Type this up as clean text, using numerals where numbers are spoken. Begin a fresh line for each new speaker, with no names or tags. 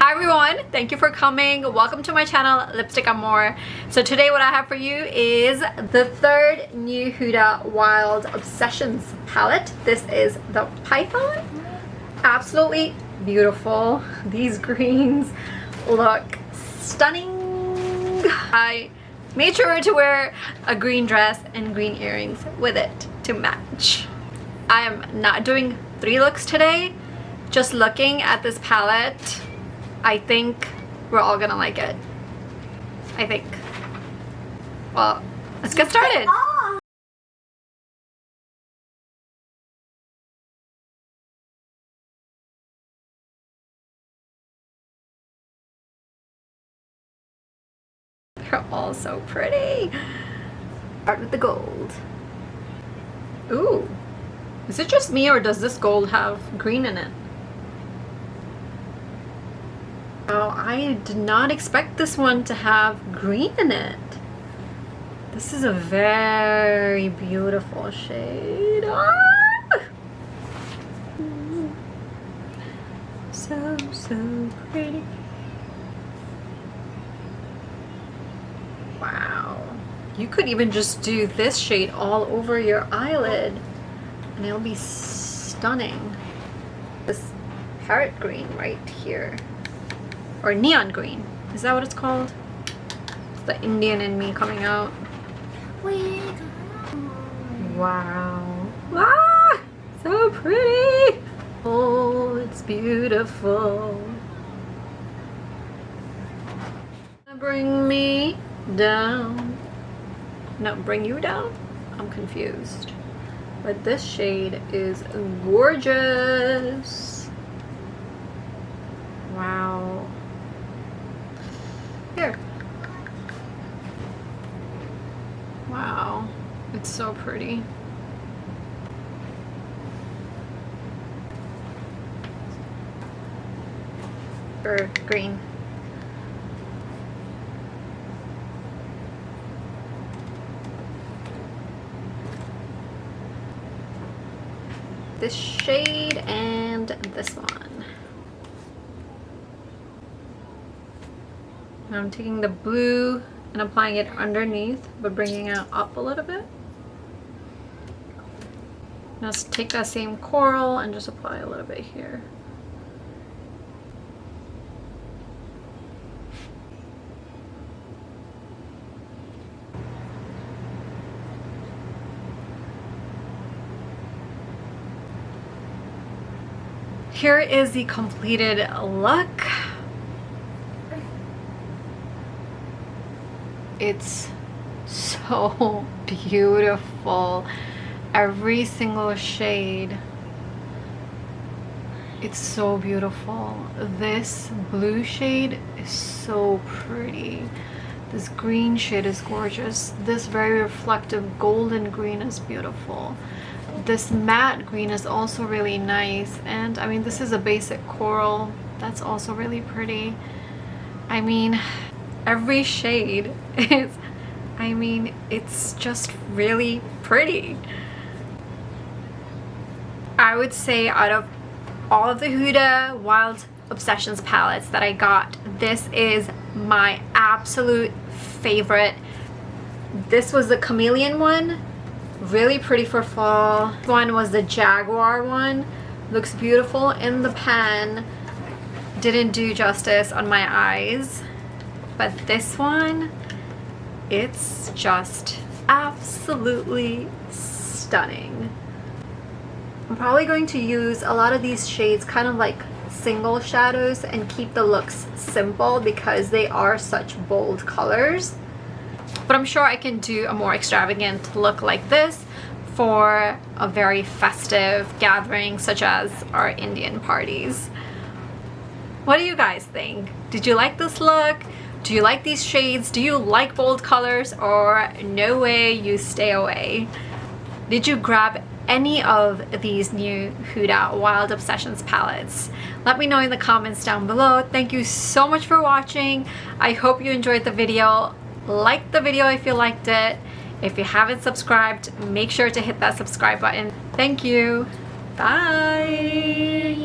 Hi everyone, thank you for coming. Welcome to my channel, Lipstick and More. So today what I have for you is the third new Huda Wild Obsessions palette. This is the Python. Absolutely beautiful. These greens look stunning. I made sure to wear a green dress and green earrings with it to match. I am not doing 3 looks today. Just looking at this palette, I think we're all gonna like it. I think. Well, let's get started. They're all so pretty. Start with the gold. Ooh. Is it just me or does this gold have green in it? Oh, I did not expect this one to have green in it. This is a very beautiful shade. Ah! So pretty. Wow. You could even just do this shade all over your eyelid and it'll be stunning. This parrot green right here. Or neon green. Is that what it's called? It's the Indian in me coming out. Wow. Ah! So pretty! Oh, it's beautiful. Bring me down. No, bring you down? I'm confused. But this shade is gorgeous. Wow. Here. Wow. It's so pretty. Or green. This shade and this one. I'm taking the blue and applying it underneath, but bringing it up a little bit. Now let's take that same coral and just apply a little bit here. Here is the completed look. It's so beautiful. Every single shade. It's so beautiful. This blue shade is so pretty. This green shade is gorgeous. This very reflective golden green is beautiful. This matte green is also really nice. And I mean, this is a basic coral. That's also really pretty. I mean, every shade is, I mean, it's just really pretty. I would say out of all of the Huda Wild Obsessions palettes that I got, this is my absolute favorite. This was the chameleon one, really pretty for fall. This one was the jaguar one, looks beautiful in the pan, didn't do justice on my eyes. But this one, it's just absolutely stunning. I'm probably going to use a lot of these shades kind of like single shadows and keep the looks simple because they are such bold colors. But I'm sure I can do a more extravagant look like this for a very festive gathering such as our Indian parties. What do you guys think? Did you like this look? Do you like these shades? Do you like bold colors, or no way, you stay away? Did you grab any of these new Huda Wild Obsessions palettes? Let me know in the comments down below. Thank you so much for watching. I hope you enjoyed the video. Like the video if you liked it. If you haven't subscribed, make sure to hit that subscribe button. Thank you. Bye.